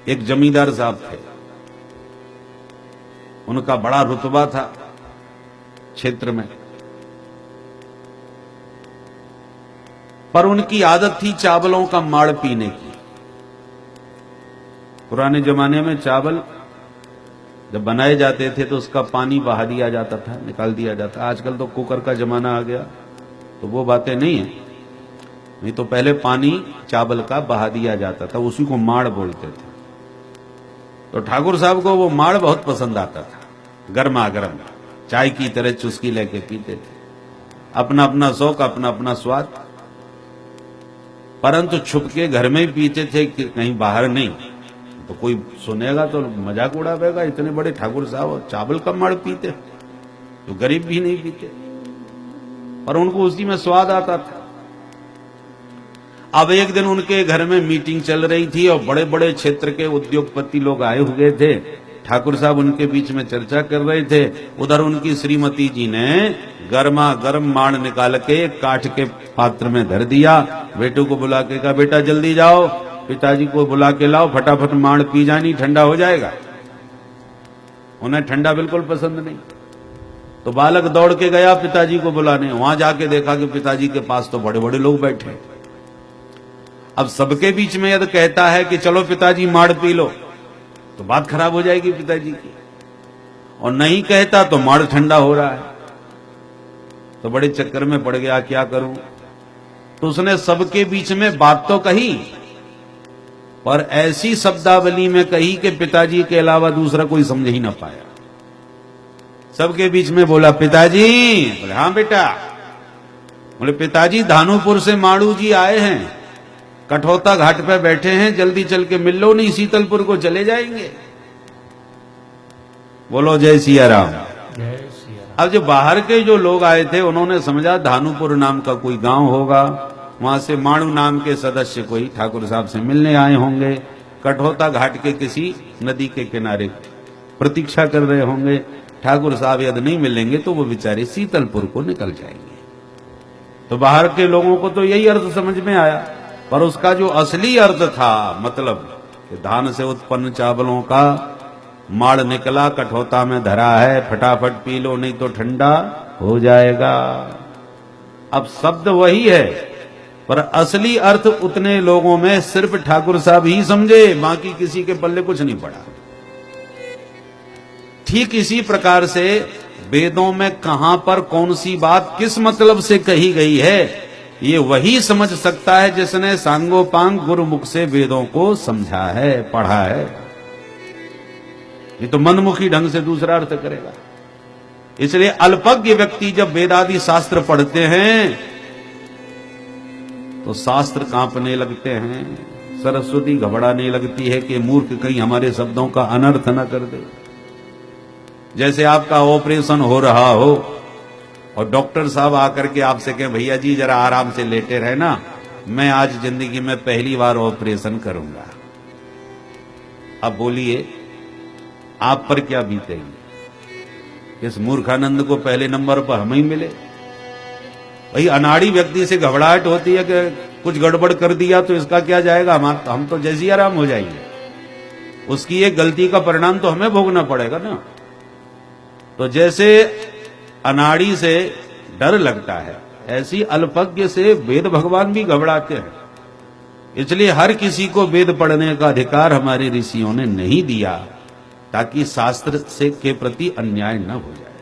एक जमींदार साहब थे, उनका बड़ा रुतबा था क्षेत्र में, पर उनकी आदत थी चावलों का माड़ पीने की। पुराने जमाने में चावल जब बनाए जाते थे तो उसका पानी बहा दिया जाता था, निकाल दिया जाता। आजकल तो कुकर का जमाना आ गया तो वो बातें नहीं है, नहीं तो पहले पानी चावल का बहा दिया जाता था, उसी को माड़ बोलते थे। तो ठाकुर साहब को वो माड़ बहुत पसंद आता था, गर्मा गर्म चाय की तरह चुस्की लेके पीते थे। अपना अपना शौक, अपना अपना स्वाद, परंतु छुप के घर में पीते थे, कहीं बाहर नहीं। तो कोई सुनेगा तो मजाक उड़ावेगा, इतने बड़े ठाकुर साहब चावल का माड़ पीते, तो गरीब भी नहीं पीते, पर उनको उसी में स्वाद आता था। अब एक दिन उनके घर में मीटिंग चल रही थी और बड़े बड़े क्षेत्र के उद्योगपति लोग आए हुए थे। ठाकुर साहब उनके बीच में चर्चा कर रहे थे। उधर उनकी श्रीमती जी ने गर्मा गर्म माड़ निकाल के काठ के पात्र में धर दिया। बेटू को बुला के कहा, बेटा जल्दी जाओ, पिताजी को बुला के लाओ, फटाफट माड़ पी जानी, ठंडा हो जाएगा। उन्हें ठंडा बिल्कुल पसंद नहीं, तो बालक दौड़ के गया पिताजी को बुलाने। वहां जाके देखा कि पिताजी के पास तो बड़े बड़े लोग बैठे। अब सबके बीच में यदि कहता है कि चलो पिताजी माड़ पी लो, तो बात खराब हो जाएगी पिताजी की, और नहीं कहता तो माड़ ठंडा हो रहा है। तो बड़े चक्कर में पड़ गया, क्या करूं। तो उसने सबके बीच में बात तो कही, पर ऐसी शब्दावली में कही कि पिताजी के अलावा दूसरा कोई समझ ही ना पाया। सबके बीच में बोला, पिताजी। बोले, हाँ बेटा। बोले, पिताजी धानुपुर से माड़ू जी आए हैं, कठौता घाट पे बैठे हैं, जल्दी चल के मिल लो, नहीं शीतलपुर को चले जाएंगे। बोलो जय सिया राम। अब जो बाहर के जो लोग आए थे उन्होंने समझा धानुपुर नाम का कोई गांव होगा, वहां से माणु नाम के सदस्य कोई ठाकुर साहब से मिलने आए होंगे, कठौता घाट के किसी नदी के किनारे प्रतीक्षा कर रहे होंगे। ठाकुर साहब यदि नहीं मिलेंगे तो वो बेचारे शीतलपुर को निकल जाएंगे। तो बाहर के लोगों को तो यही अर्थ समझ में आया, पर उसका जो असली अर्थ था, मतलब कि धान से उत्पन्न चावलों का माड़ निकला, कठौता में धरा है, फटाफट पी लो नहीं तो ठंडा हो जाएगा। अब शब्द वही है, पर असली अर्थ उतने लोगों में सिर्फ ठाकुर साहब ही समझे, बाकी किसी के पल्ले कुछ नहीं पड़ा। ठीक इसी प्रकार से वेदों में कहां पर कौन सी बात किस मतलब से कही गई है, ये वही समझ सकता है जिसने सांगोपांग गुरुमुख से वेदों को समझा है, पढ़ा है। ये तो मनमुखी ढंग से दूसरा अर्थ करेगा। इसलिए अल्पज्ञ व्यक्ति जब वेदादि शास्त्र पढ़ते हैं तो शास्त्र कांपने लगते हैं, सरस्वती घबराने लगती है कि मूर्ख कहीं हमारे शब्दों का अनर्थ न कर दे। जैसे आपका ऑपरेशन हो रहा हो और डॉक्टर साहब आकर के आपसे कहें, भैया जी जरा आराम से लेटे रहे ना, मैं आज जिंदगी में पहली बार ऑपरेशन करूंगा। अब बोलिए आप पर क्या बीतेगी। इस मूर्खानंद को पहले नंबर पर हम ही मिले। भाई अनाड़ी व्यक्ति से घबराहट होती है कि कुछ गड़बड़ कर दिया तो इसका क्या जाएगा, हम तो जैसी आराम हो जाएंगे। उसकी एक गलती का परिणाम तो हमें भोगना पड़ेगा ना। तो जैसे अनाड़ी से डर लगता है, ऐसी अल्पज्ञ से वेद भगवान भी घबराते हैं। इसलिए हर किसी को वेद पढ़ने का अधिकार हमारे ऋषियों ने नहीं दिया, ताकि शास्त्र से के प्रति अन्याय न हो जाए।